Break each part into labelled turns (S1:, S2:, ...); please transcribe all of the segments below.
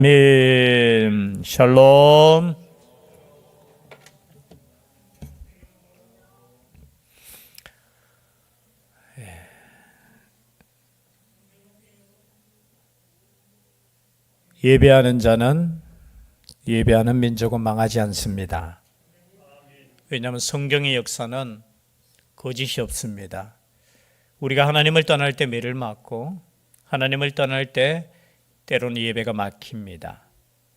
S1: 아멘. 샬롬. 예배하는 자는 예배하는 민족은 망하지 않습니다. 왜냐하면 성경의 역사는 거짓이 없습니다. 우리가 하나님을 떠날 때 매를 맞고 하나님을 떠날 때 때로는 예배가 막힙니다.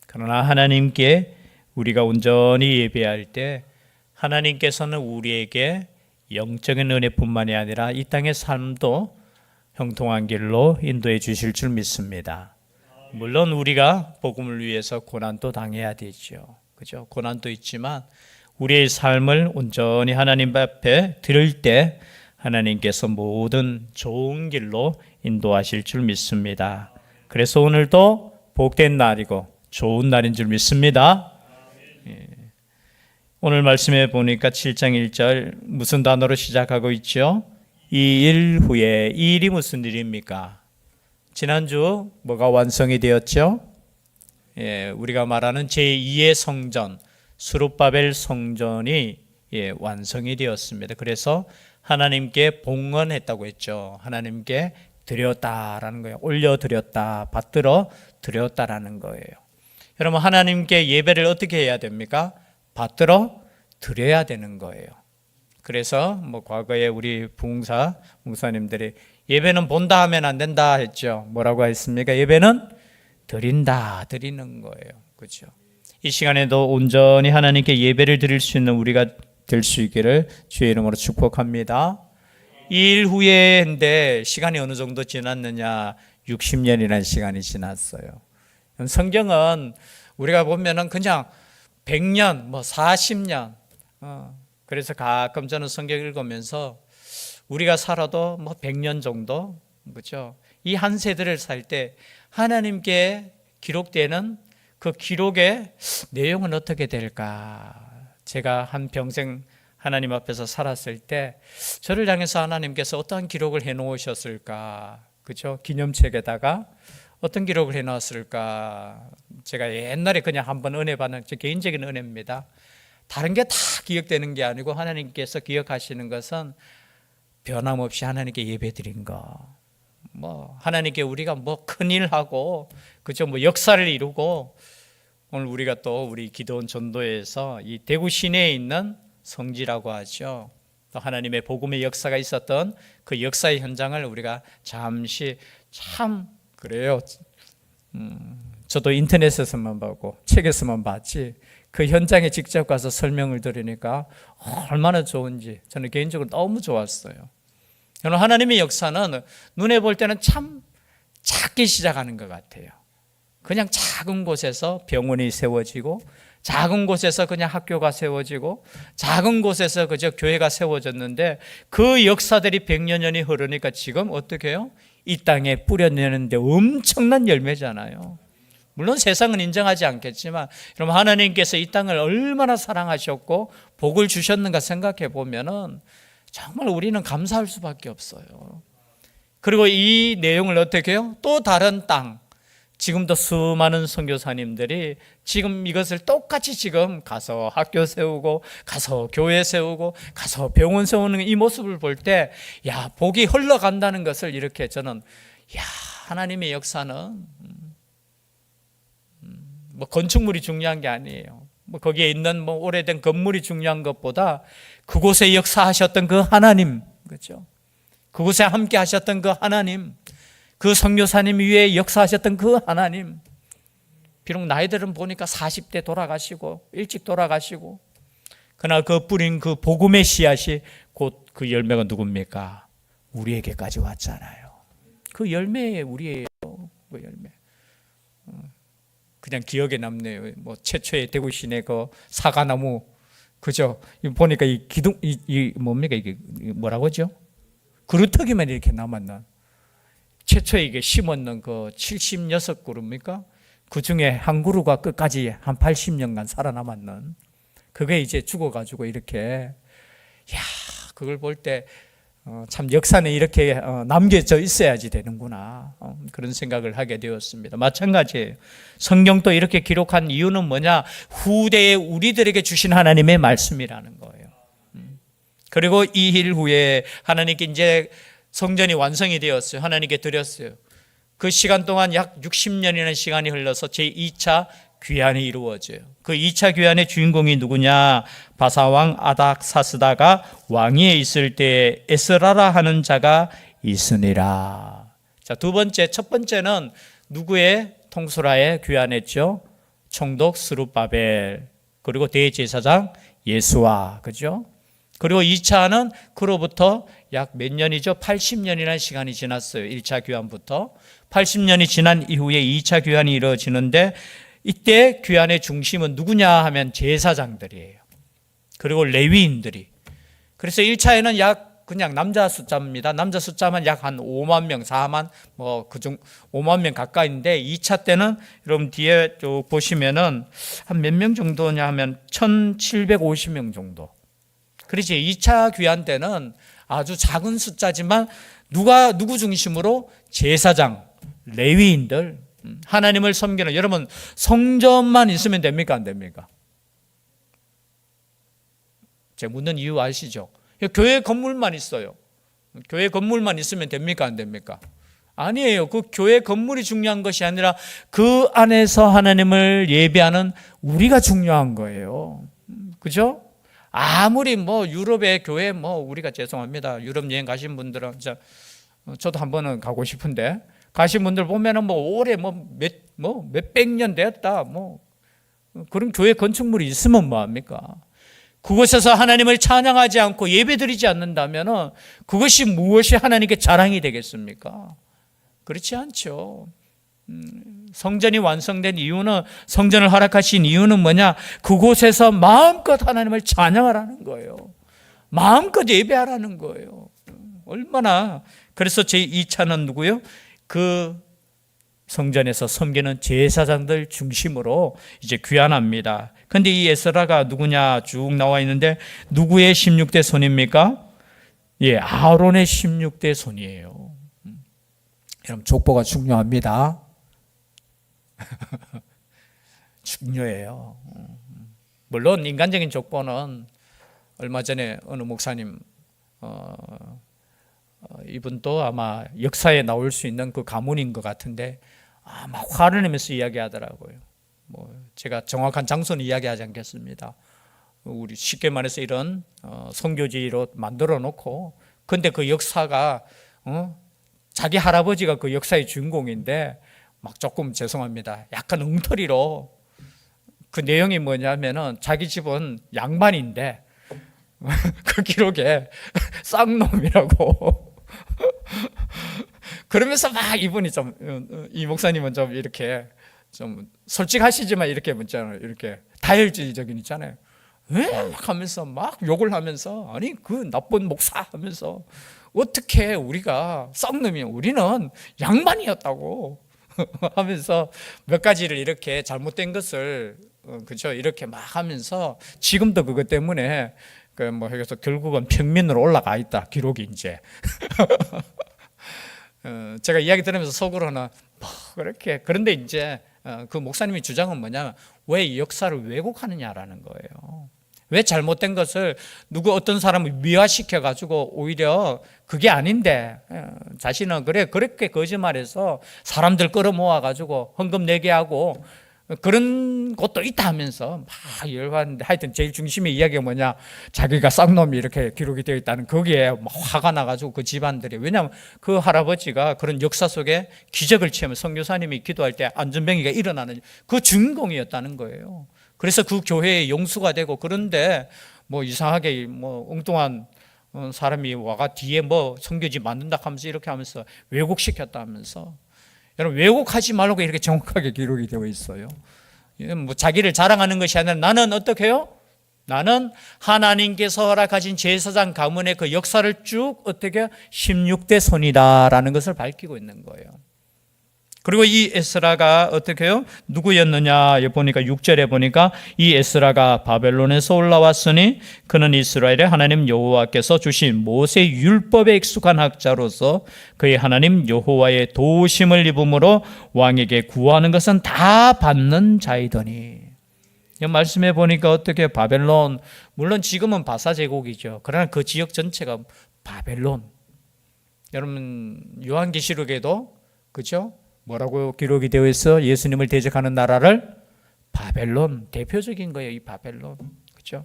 S1: 그러나 하나님께 우리가 온전히 예배할 때 하나님께서는 우리에게 영적인 은혜뿐만이 아니라 이 땅의 삶도 형통한 길로 인도해 주실 줄 믿습니다. 물론 우리가 복음을 위해서 고난도 당해야 되죠. 그죠? 고난도 있지만 우리의 삶을 온전히 하나님 앞에 드릴 때 하나님께서 모든 좋은 길로 인도하실 줄 믿습니다. 그래서 오늘도 복된 날이고 좋은 날인 줄 믿습니다. 오늘 말씀해 보니까 7장 1절 무슨 단어로 시작하고 있죠? 이 일 후에, 이 일이 무슨 일입니까? 지난주 뭐가 완성이 되었죠? 우리가 말하는 제2의 성전, 스룹바벨 성전이 완성이 되었습니다. 그래서 하나님께 봉헌했다고 했죠. 하나님께 드렸다라는 거예요. 올려드렸다, 받들어 드렸다라는 거예요. 여러분, 하나님께 예배를 어떻게 해야 됩니까? 받들어 드려야 되는 거예요. 그래서 과거에 우리 부흥사 목사님들이 예배는 본다 하면 안 된다 했죠. 뭐라고 했습니까? 예배는 드린다, 드리는 거예요. 그렇죠? 이 시간에도 온전히 하나님께 예배를 드릴 수 있는 우리가 될 수 있기를 주의 이름으로 축복합니다. 이 일 후에인데 시간이 어느 정도 지났느냐? 60년이라는 시간이 지났어요. 성경은 우리가 보면은 그냥 100년, 40년. 그래서 가끔 저는 성경 읽으면서 우리가 살아도 100년 정도, 그렇죠? 이 한 세대를 살 때 하나님께 기록되는 그 기록의 내용은 어떻게 될까? 제가 한 평생 하나님 앞에서 살았을 때 저를 향해서 하나님께서 어떠한 기록을 해놓으셨을까? 그렇죠? 기념책에다가 어떤 기록을 해놨을까? 제가 옛날에 그냥 한번 은혜 받는 제 개인적인 은혜입니다. 다른 게 다 기억되는 게 아니고 하나님께서 기억하시는 것은 변함없이 하나님께 예배드린 거. 하나님께 우리가 큰일 하고, 그죠? 역사를 이루고, 오늘 우리가 또 우리 기도원 전도회에서 이 대구 시내에 있는 성지라고 하죠. 또 하나님의 복음의 역사가 있었던 그 역사의 현장을 우리가 잠시 참 그래요. 저도 인터넷에서만 보고 책에서만 봤지 그 현장에 직접 가서 설명을 들으니까 얼마나 좋은지 저는 개인적으로 너무 좋았어요. 저는 하나님의 역사는 눈에 볼 때는 참 작게 시작하는 것 같아요. 그냥 작은 곳에서 병원이 세워지고 작은 곳에서 그냥 학교가 세워지고 작은 곳에서 그저 교회가 세워졌는데 그 역사들이 100여 년이 흐르니까 지금 어떻게 해요? 이 땅에 뿌려내는데 엄청난 열매잖아요. 물론 세상은 인정하지 않겠지만 여러분, 하나님께서 이 땅을 얼마나 사랑하셨고 복을 주셨는가 생각해 보면은 정말 우리는 감사할 수밖에 없어요. 그리고 이 내용을 어떻게 해요? 또 다른 땅, 지금도 수많은 선교사님들이 지금 이것을 똑같이 지금 가서 학교 세우고 가서 교회 세우고 가서 병원 세우는 이 모습을 볼 때 야, 복이 흘러간다는 것을 이렇게 저는 하나님의 역사는 건축물이 중요한 게 아니에요. 거기에 있는 오래된 건물이 중요한 것보다 그곳에 역사하셨던 그 하나님, 그렇죠? 그곳에 함께 하셨던 그 하나님, 그 선교사님 위에 역사하셨던 그 하나님. 비록 나이들은 보니까 40대 돌아가시고 일찍 돌아가시고, 그러나 그 뿌린 그 복음의 씨앗이 곧 그 열매가 누굽니까? 우리에게까지 왔잖아요. 그 열매에 우리예요. 그 열매. 그냥 기억에 남네요. 최초의 대구 시내 그 사과나무, 그죠? 보니까 이 기둥, 뭡니까? 이게 뭐라고 하죠? 그루터기만 이렇게 남았나? 최초에 이게 심었는 그 76그루입니까? 그 중에 한 그루가 끝까지 한 80년간 살아남았는, 그게 이제 죽어가지고 이렇게, 그걸 볼 때, 참 역사는 이렇게 남겨져 있어야지 되는구나, 그런 생각을 하게 되었습니다. 마찬가지예요. 성경도 이렇게 기록한 이유는 뭐냐? 후대에 우리들에게 주신 하나님의 말씀이라는 거예요. 그리고 이 일 후에 하나님께 이제 성전이 완성이 되었어요. 하나님께 드렸어요. 그 시간 동안 약 60년이라는 시간이 흘러서 제2차 귀환이 이루어져요. 그 2차 귀환의 주인공이 누구냐? 바사왕 아닥사스다가 왕위에 있을 때 에스라라 하는 자가 있으니라. 자, 두 번째, 첫 번째는 누구의 통솔하에 귀환했죠? 총독 스룹바벨, 그리고 대제사장 예수와, 그죠? 그리고 2차는 그로부터 약 몇 년이죠? 80년이라는 시간이 지났어요. 1차 귀환부터 80년이 지난 이후에 2차 귀환이 이루어지는데, 이때 귀환의 중심은 누구냐 하면 제사장들이에요. 그리고 레위인들이. 그래서 1차에는 약 그냥 남자 숫자입니다. 남자 숫자만 약 한 5만 명, 4만 그중 5만 명 가까이인데, 2차 때는 여러분 뒤에 쭉 보시면은 한 몇 명 정도냐 하면 1,750명 정도. 그렇지. 2차 귀환 때는 아주 작은 숫자지만 누구 중심으로? 제사장, 레위인들, 하나님을 섬기는. 여러분, 성전만 있으면 됩니까? 안 됩니까? 제가 묻는 이유 아시죠? 교회 건물만 있어요. 교회 건물만 있으면 됩니까? 안 됩니까? 아니에요. 그 교회 건물이 중요한 것이 아니라 그 안에서 하나님을 예배하는 우리가 중요한 거예요. 그죠? 아무리 유럽의 교회 우리가 죄송합니다. 유럽 여행 가신 분들은 저도 한 번은 가고 싶은데, 가신 분들 보면은 올해 몇백 년 됐다 그런 교회 건축물이 있으면 뭐합니까? 그곳에서 하나님을 찬양하지 않고 예배드리지 않는다면은 그것이 무엇이 하나님께 자랑이 되겠습니까? 그렇지 않죠. 성전이 완성된 이유는, 성전을 허락하신 이유는 뭐냐? 그곳에서 마음껏 하나님을 찬양하라는 거예요. 마음껏 예배하라는 거예요. 얼마나. 그래서 제2차는 누구요? 그 성전에서 섬기는 제사장들 중심으로 이제 귀환합니다. 근데 이 에스라가 누구냐 쭉 나와 있는데, 누구의 16대 손입니까? 예, 아론의 16대 손이에요. 여러분, 족보가 중요합니다. 중요해요. 물론 인간적인 족보는 얼마 전에 어느 목사님 이분도 아마 역사에 나올 수 있는 그 가문인 것 같은데, 막 화를 내면서 이야기하더라고요. 제가 정확한 장소는 이야기하지 않겠습니다. 우리 쉽게 말해서 이런 선교지로 만들어 놓고, 근데 그 역사가 자기 할아버지가 그 역사의 주인공인데, 막 조금 죄송합니다. 약간 엉터리로, 그 내용이 뭐냐면은 자기 집은 양반인데 그 기록에 쌍놈이라고 그러면서 막 이분이 이 목사님은 좀 이렇게 좀 솔직하시지만 이렇게 문자를 이렇게 다혈질적인 있잖아요. 막 하면서 막 욕을 하면서, 아니 그 나쁜 목사 하면서, 어떻게 우리가 쌍놈이야, 우리는 양반이었다고 하면서 몇 가지를 이렇게 잘못된 것을 그죠 이렇게 막 하면서, 지금도 그것 때문에 해서 결국은 평민으로 올라가 있다, 기록이 이제. 제가 이야기 들으면서 속으로는 그렇게. 그런데 이제 그 목사님의 주장은 뭐냐면, 왜 이 역사를 왜곡하느냐라는 거예요. 왜 잘못된 것을 어떤 사람을 미화시켜 가지고 오히려 그게 아닌데, 자신은 그렇게 거짓말해서 사람들 끌어모아 가지고 헌금 내게 하고 그런 것도 있다 하면서 막 열받는데, 하여튼 제일 중심의 이야기가 뭐냐, 자기가 쌍놈이 이렇게 기록이 되어 있다는 거기에 막 화가 나가지고 그 집안들이. 왜냐하면 그 할아버지가 그런 역사 속에 기적을 취하면 선교사님이 기도할 때 안전병이가 일어나는 그 주인공이었다는 거예요. 그래서 그 교회의 용수가 되고. 그런데 이상하게 엉뚱한 사람이 와가 뒤에 선교지 만든다 하면서 이렇게 하면서 왜곡시켰다 하면서. 여러분, 왜곡하지 말라고 이렇게 정확하게 기록이 되어 있어요. 자기를 자랑하는 것이 아니라, 나는 어떻게 해요? 나는 하나님께서 허락하신 제사장 가문의 그 역사를 쭉 어떻게 16대 손이다라는 것을 밝히고 있는 거예요. 그리고 이 에스라가 어떻게 해요? 누구였느냐 보니까 6절에 보니까 이 에스라가 바벨론에서 올라왔으니 그는 이스라엘의 하나님 여호와께서 주신 모세 율법에 익숙한 학자로서 그의 하나님 여호와의 도우심을 입음으로 왕에게 구하는 것은 다 받는 자이더니. 이 말씀해 보니까 어떻게 바벨론, 물론 지금은 바사 제국이죠. 그러나 그 지역 전체가 바벨론. 여러분 요한계시록에도 그죠? 뭐라고 기록이 되어 있어? 예수님을 대적하는 나라를 바벨론, 대표적인 거예요. 이 바벨론. 그렇죠?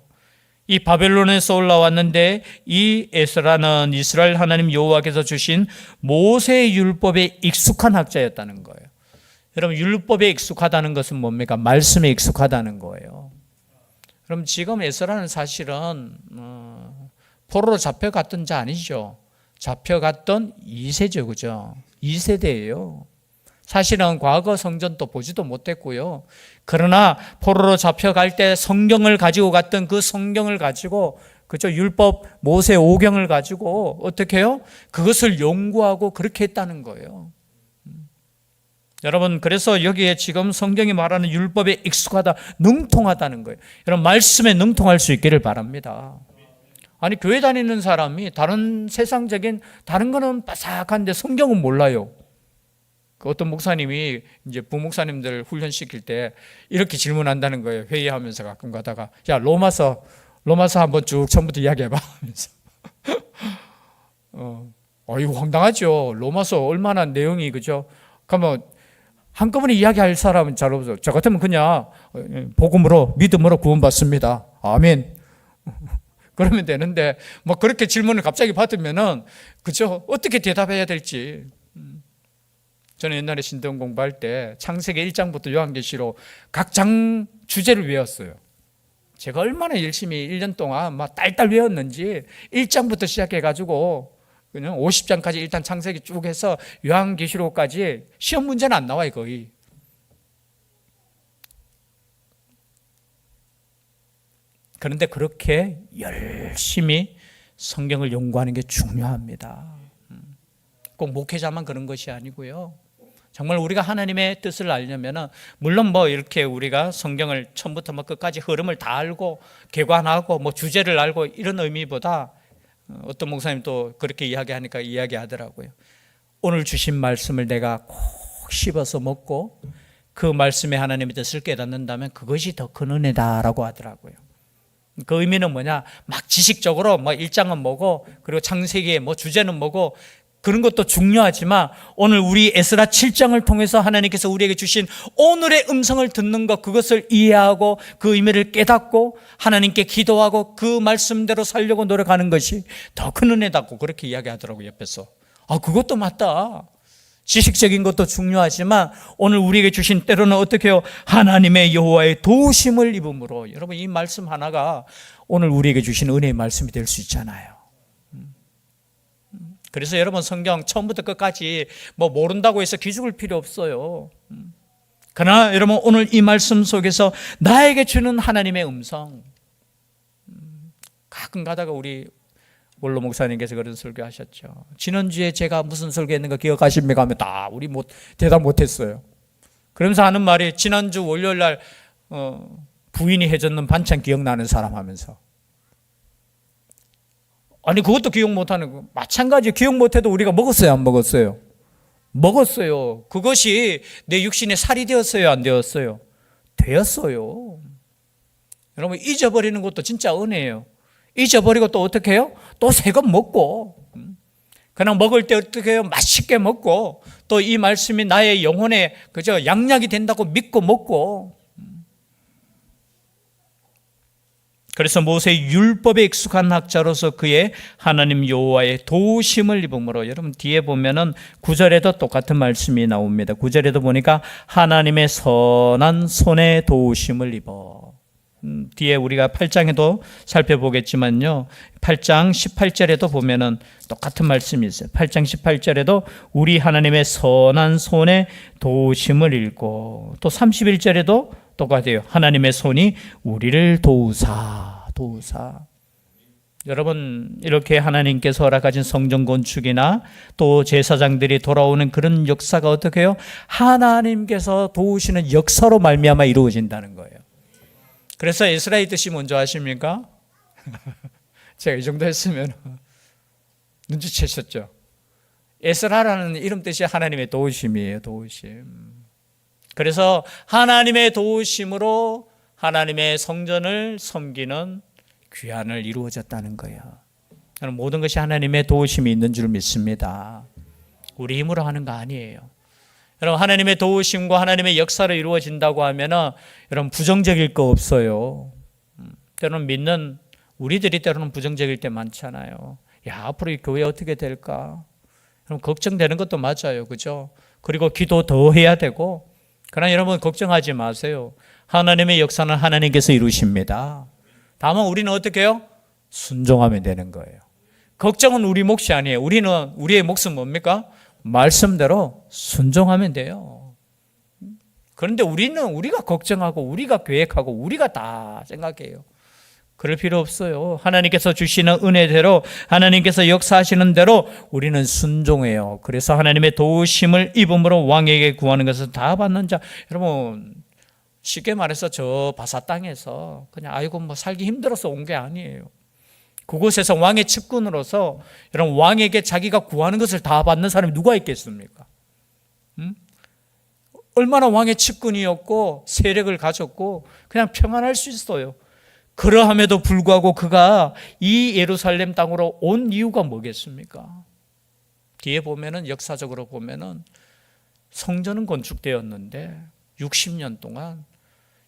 S1: 이 바벨론에서 올라왔는데 이 에스라는 이스라엘 하나님 여호와께서 주신 모세 율법에 익숙한 학자였다는 거예요. 여러분 율법에 익숙하다는 것은 뭡니까? 말씀에 익숙하다는 거예요. 그럼 지금 에스라는 사실은 포로로 잡혀갔던 자 아니죠. 잡혀갔던 2세죠. 그죠? 2세대예요. 사실은 과거 성전도 보지도 못했고요. 그러나 포로로 잡혀갈 때 성경을 가지고 갔던 그 성경을 가지고, 그죠? 율법 모세 5경을 가지고 어떻게 해요? 그것을 연구하고 그렇게 했다는 거예요. 여러분 그래서 여기에 지금 성경이 말하는 율법에 익숙하다, 능통하다는 거예요. 여러분 말씀에 능통할 수 있기를 바랍니다. 아니 교회 다니는 사람이 다른 세상적인 다른 거는 빠삭한데 성경은 몰라요. 어떤 목사님이 이제 부목사님들 훈련시킬 때 이렇게 질문한다는 거예요. 회의하면서 가끔 가다가 야 로마서 한번 쭉 처음부터 이야기해봐 하면서 이거 황당하죠. 로마서 얼마나 내용이 그죠? 그러면 한꺼번에 이야기할 사람은 잘 없어요. 저 같으면 그냥 복음으로 믿음으로 구원받습니다. 아멘. 그러면 되는데 뭐 그렇게 질문을 갑자기 받으면은 그죠? 어떻게 대답해야 될지. 저는 옛날에 신동 공부할 때 창세기 1장부터 요한계시록 각 장 주제를 외웠어요. 제가 얼마나 열심히 1년 동안 막 딸딸 외웠는지 1장부터 시작해가지고 그냥 50장까지 일단 창세기 쭉 해서 요한계시록까지 시험 문제는 안 나와요 거의. 그런데 그렇게 열심히 성경을 연구하는 게 중요합니다. 꼭 목회자만 그런 것이 아니고요. 정말 우리가 하나님의 뜻을 알려면 물론 뭐 이렇게 우리가 성경을 처음부터 뭐 끝까지 흐름을 다 알고 개관하고 뭐 주제를 알고 이런 의미보다 어떤 목사님 또 그렇게 이야기하니까 이야기하더라고요. 오늘 주신 말씀을 내가 꼭 씹어서 먹고 그 말씀에 하나님의 뜻을 깨닫는다면 그것이 더 큰 은혜다라고 하더라고요. 그 의미는 뭐냐? 막 지식적으로 뭐 1장은 뭐고 그리고 창세기의 뭐 주제는 뭐고 그런 것도 중요하지만 오늘 우리 에스라 7장을 통해서 하나님께서 우리에게 주신 오늘의 음성을 듣는 것, 그것을 이해하고 그 의미를 깨닫고 하나님께 기도하고 그 말씀대로 살려고 노력하는 것이 더 큰 은혜다고 그렇게 이야기하더라고요. 옆에서 그것도 맞다. 지식적인 것도 중요하지만 오늘 우리에게 주신 때로는 어떻게 해요? 하나님의 여호와의 도우심을 입음으로. 여러분 이 말씀 하나가 오늘 우리에게 주신 은혜의 말씀이 될 수 있잖아요. 그래서 여러분 성경 처음부터 끝까지 뭐 모른다고 해서 기죽을 필요 없어요. 그러나 여러분 오늘 이 말씀 속에서 나에게 주는 하나님의 음성, 가끔 가다가 우리 원로 목사님께서 그런 설교하셨죠. 지난주에 제가 무슨 설교했는가 기억하십니까? 하면 다 우리 대답 못했어요. 그러면서 하는 말이 지난주 월요일 날 부인이 해줬는 반찬 기억나는 사람 하면서. 아니 그것도 기억 못하는 거 마찬가지. 기억 못해도 우리가 먹었어요 안 먹었어요? 먹었어요. 그것이 내 육신에 살이 되었어요 안 되었어요? 되었어요. 여러분 잊어버리는 것도 진짜 은혜예요. 잊어버리고 또 어떻게 해요? 또 새 것 먹고 그냥 먹을 때 어떻게 해요? 맛있게 먹고 또 이 말씀이 나의 영혼에 그저 양약이 된다고 믿고 먹고. 그래서 모세 율법에 익숙한 학자로서 그의 하나님 여호와의 도우심을 입음으로. 여러분 뒤에 보면은 9절에도 똑같은 말씀이 나옵니다. 9절에도 보니까 하나님의 선한 손에 도우심을 입어. 뒤에 우리가 8장에도 살펴보겠지만요. 8장 18절에도 보면은 똑같은 말씀이 있어요. 8장 18절에도 우리 하나님의 선한 손에 도우심을 읽고 또 31절에도 똑같아요. 하나님의 손이 우리를 도우사. 여러분, 이렇게 하나님께서 허락하신 성전 건축이나 또 제사장들이 돌아오는 그런 역사가 어떻게 해요? 하나님께서 도우시는 역사로 말미암아 이루어진다는 거예요. 그래서 에스라의 뜻이 뭔지 아십니까? 제가 이 정도 했으면 눈치채셨죠? 에스라라는 이름 뜻이 하나님의 도우심이에요. 도우심. 그래서 하나님의 도우심으로 하나님의 성전을 섬기는 귀환을 이루어졌다는 거예요. 저는 모든 것이 하나님의 도우심이 있는 줄 믿습니다. 우리 힘으로 하는 거 아니에요. 여러분, 하나님의 도우심과 하나님의 역사로 이루어진다고 하면은 여러분 부정적일 거 없어요. 때로는 믿는 우리들이 때로는 부정적일 때 많잖아요. 야, 앞으로 이 교회 어떻게 될까? 그럼 걱정되는 것도 맞아요. 그죠? 그리고 기도 더 해야 되고. 그러나 여러분 걱정하지 마세요. 하나님의 역사는 하나님께서 이루십니다. 다만 우리는 어떻게 해요? 순종하면 되는 거예요. 걱정은 우리 몫이 아니에요. 우리의 몫은 뭡니까? 말씀대로 순종하면 돼요. 그런데 우리가 걱정하고 우리가 계획하고 우리가 다 생각해요. 그럴 필요 없어요. 하나님께서 주시는 은혜대로 하나님께서 역사하시는 대로 우리는 순종해요. 그래서 하나님의 도우심을 입음으로 왕에게 구하는 것을 다 받는 자. 여러분, 쉽게 말해서 저 바사 땅에서 그냥 아이고 뭐 살기 힘들어서 온 게 아니에요. 그곳에서 왕의 측근으로서 여러분 왕에게 자기가 구하는 것을 다 받는 사람이 누가 있겠습니까? 얼마나 왕의 측근이었고 세력을 가졌고 그냥 평안할 수 있어요. 그러함에도 불구하고 그가 이 예루살렘 땅으로 온 이유가 뭐겠습니까? 뒤에 보면은 역사적으로 보면은 성전은 건축되었는데 60년 동안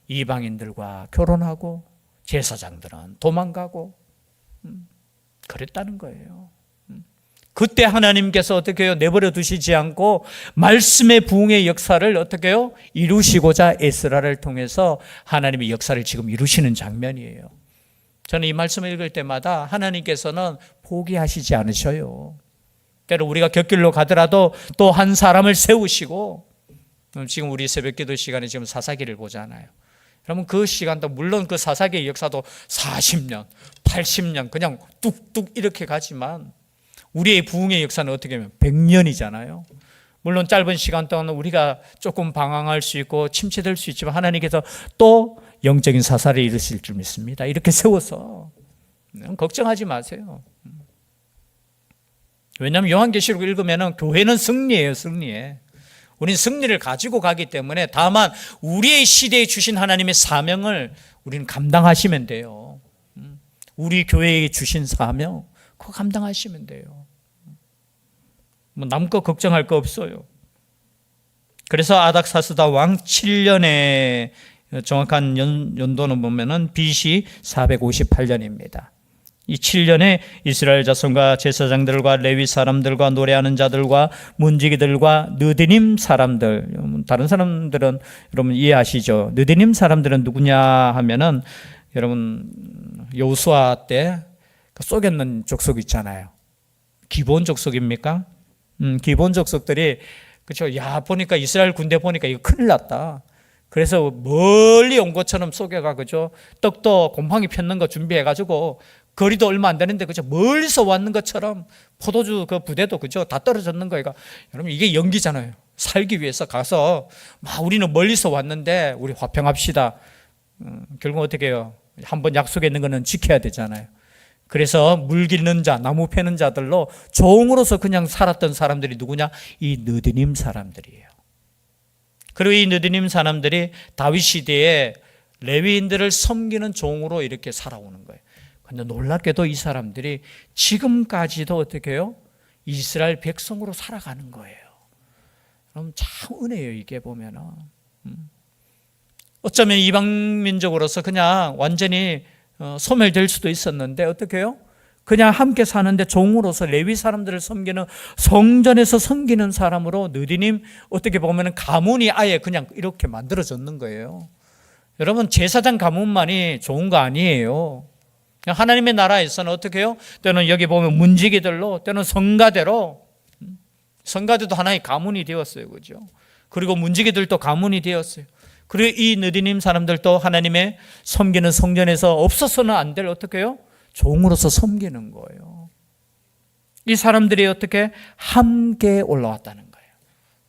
S1: 이방인들과 결혼하고 제사장들은 도망가고 그랬다는 거예요. 그때 하나님께서 어떻게 해요? 내버려 두시지 않고 말씀의 부흥의 역사를 어떻게 해요? 이루시고자 에스라를 통해서 하나님의 역사를 지금 이루시는 장면이에요. 저는 이 말씀을 읽을 때마다 하나님께서는 포기하시지 않으셔요. 때로 우리가 곁길로 가더라도 또 한 사람을 세우시고, 지금 우리 새벽기도 시간에 지금 사사기를 보잖아요. 여러분 그 시간도 물론 그 사사기의 역사도 40년, 80년 그냥 뚝뚝 이렇게 가지만 우리의 부흥의 역사는 어떻게 하면 100년이잖아요. 물론 짧은 시간 동안 우리가 조금 방황할 수 있고 침체될 수 있지만 하나님께서 또 영적인 사사를 이루실 줄 믿습니다. 이렇게 세워서 걱정하지 마세요. 왜냐하면 요한계시록 읽으면 교회는 승리예요. 승리해. 우린 승리를 가지고 가기 때문에 다만 우리의 시대에 주신 하나님의 사명을 우리는 감당하시면 돼요. 우리 교회에 주신 사명 그거 감당하시면 돼요. 뭐 남거 걱정할 거 없어요. 그래서 아닥사스다 왕 7년의 정확한 연도는 보면은 BC 458년입니다. 이 7년에 이스라엘 자손과 제사장들과 레위 사람들과 노래하는 자들과 문지기들과 느디님 사람들, 다른 사람들은 여러분 이해하시죠? 느디님 사람들은 누구냐 하면은 여러분 여호수아 때 속였는 족속 있잖아요. 기본 족속입니까? 기본 족속들이 그렇죠. 야 보니까 이스라엘 군대 보니까 이거 큰일 났다. 그래서 멀리 온 것처럼 속여가 그죠. 떡도 곰팡이 폈는 거 준비해가지고 거리도 얼마 안 되는데 그죠. 멀리서 왔는 것처럼 포도주 그 부대도 그죠. 다 떨어졌는 거예요. 여러분 이게 연기잖아요. 살기 위해서 가서 막 우리는 멀리서 왔는데 우리 화평합시다. 결국 어떻게 해요? 한번 약속했는 거는 지켜야 되잖아요. 그래서 물 기르는 자, 나무 패는 자들로 종으로서 그냥 살았던 사람들이 누구냐? 이 느디님 사람들이에요. 그리고 이 느디님 사람들이 다윗 시대에 레위인들을 섬기는 종으로 이렇게 살아오는 거예요. 그런데 놀랍게도 이 사람들이 지금까지도 어떻게 해요? 이스라엘 백성으로 살아가는 거예요. 그럼 참 은혜예요. 이게 보면은 어쩌면 이방 민족으로서 그냥 완전히 소멸될 수도 있었는데 어떻게 해요? 그냥 함께 사는데 종으로서 레위 사람들을 섬기는 성전에서 섬기는 사람으로 느디님 어떻게 보면 가문이 아예 그냥 이렇게 만들어졌는 거예요. 여러분 제사장 가문만이 좋은 거 아니에요. 하나님의 나라에서는 어떻게 해요? 때는 여기 보면 문지기들로 때는 성가대로 성가대도 하나의 가문이 되었어요. 그죠? 그리고 문지기들도 가문이 되었어요. 그리고 이 느디님 사람들도 하나님의 섬기는 성전에서 없어서는 안 될 어떻게 해요? 종으로서 섬기는 거예요. 이 사람들이 어떻게 함께 올라왔다는 거예요.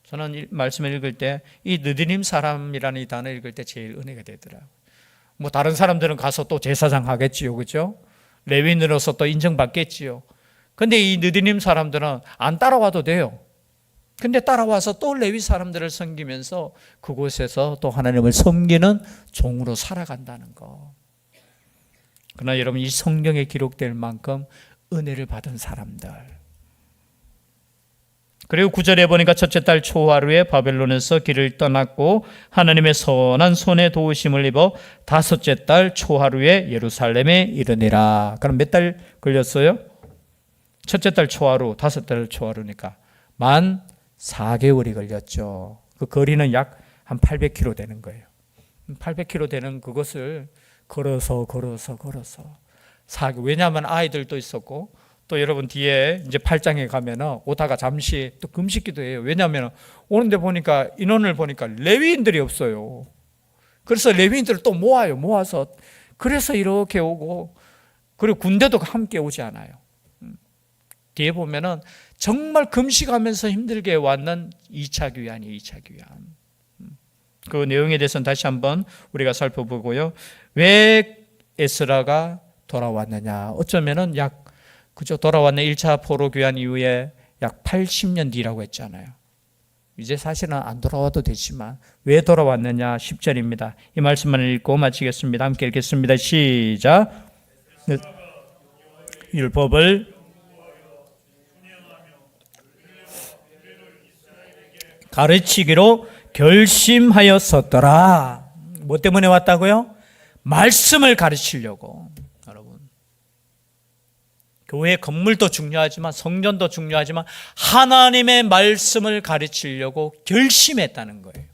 S1: 저는 이 말씀을 읽을 때 이 느디님 사람이라는 이 단어 읽을 때 제일 은혜가 되더라고요. 뭐 다른 사람들은 가서 또 제사장 하겠지요, 그렇죠? 레위인으로서 또 인정받겠지요. 근데 이 느디님 사람들은 안 따라와도 돼요. 근데 따라와서 또 레위 사람들을 섬기면서 그곳에서 또 하나님을 섬기는 종으로 살아간다는 거. 그러나 여러분, 이 성경에 기록될 만큼 은혜를 받은 사람들. 그리고 9절에 보니까 첫째 달 초하루에 바벨론에서 길을 떠났고 하나님의 선한 손에 도우심을 입어 다섯째 달 초하루에 예루살렘에 이르니라. 그럼 몇 달 걸렸어요? 첫째 달 초하루, 다섯 달 초하루니까 만 4개월이 걸렸죠. 그 거리는 약 한 800km 되는 거예요. 800km 되는 그것을 걸어서 왜냐하면 아이들도 있었고, 또 여러분 뒤에 이제 8장에 가면은 오다가 잠시 또 금식기도 해요. 왜냐하면 오는데 보니까 인원을 보니까 레위인들이 없어요. 그래서 레위인들을 또 모아서 그래서 이렇게 오고, 그리고 군대도 함께 오지 않아요. 뒤에 보면은 정말 금식하면서 힘들게 왔는 2차 귀환이에요. 2차 귀환. 그 내용에 대해서는 다시 한번 우리가 살펴보고요. 왜 에스라가 돌아왔느냐? 어쩌면은 돌아왔는 1차 포로 귀환 이후에 약 80년 뒤라고 했잖아요. 이제 사실은 안 돌아와도 되지만 왜 돌아왔느냐? 10절입니다. 이 말씀만 읽고 마치겠습니다. 함께 읽겠습니다. 시작. 율법을 가르치기로 결심하였었더라. 뭐 때문에 왔다고요? 말씀을 가르치려고. 여러분, 교회 건물도 중요하지만 성전도 중요하지만 하나님의 말씀을 가르치려고 결심했다는 거예요.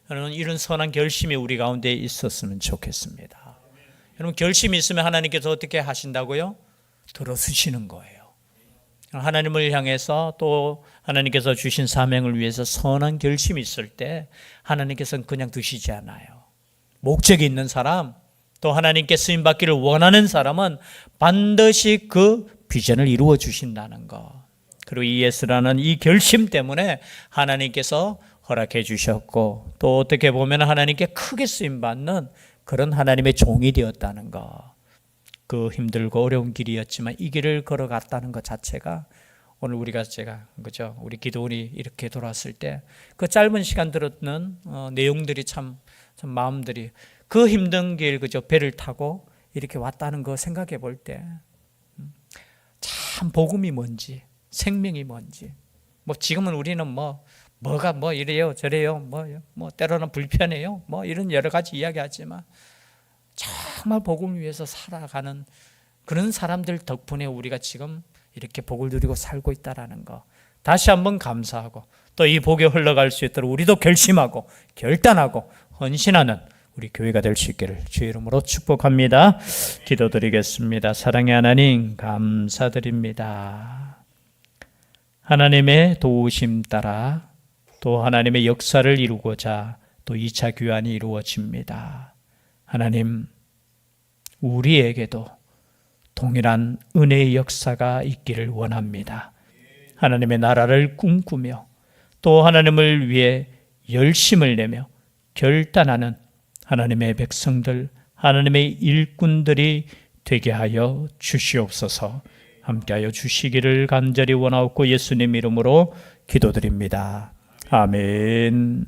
S1: 여러분, 이런 선한 결심이 우리 가운데 있었으면 좋겠습니다. 여러분, 결심이 있으면 하나님께서 어떻게 하신다고요? 들어주시는 거예요. 하나님을 향해서 또 하나님께서 주신 사명을 위해서 선한 결심이 있을 때 하나님께서는 그냥 두시지 않아요. 목적이 있는 사람, 또 하나님께 쓰임받기를 원하는 사람은 반드시 그 비전을 이루어 주신다는 것. 그리고 이 예스라는 이 결심 때문에 하나님께서 허락해 주셨고, 또 어떻게 보면 하나님께 크게 쓰임받는 그런 하나님의 종이 되었다는 것. 그 힘들고 어려운 길이었지만 이 길을 걸어갔다는 것 자체가 오늘 그죠? 우리 기도원이 이렇게 돌아왔을 때 그 짧은 시간 들었는 내용들이 참 마음들이 그 힘든 길, 그죠? 배를 타고 이렇게 왔다는 거 생각해 볼 때 참 복음이 뭔지, 생명이 뭔지. 뭐 지금은 우리는 뭐가 이래요, 저래요, 뭐 때로는 불편해요, 이런 여러 가지 이야기하지만 정말 복음을 위해서 살아가는 그런 사람들 덕분에 우리가 지금 이렇게 복을 누리고 살고 있다라는 거 다시 한번 감사하고, 또 이 복에 흘러갈 수 있도록 우리도 결심하고 결단하고 헌신하는 우리 교회가 될 수 있기를 주의 이름으로 축복합니다. 기도드리겠습니다. 사랑의 하나님, 감사드립니다. 하나님의 도우심 따라 또 하나님의 역사를 이루고자 또 2차 귀환이 이루어집니다. 하나님, 우리에게도 동일한 은혜의 역사가 있기를 원합니다. 하나님의 나라를 꿈꾸며 또 하나님을 위해 열심을 내며 결단하는 하나님의 백성들, 하나님의 일꾼들이 되게 하여 주시옵소서. 함께하여 주시기를 간절히 원하옵고 예수님 이름으로 기도드립니다. 아멘.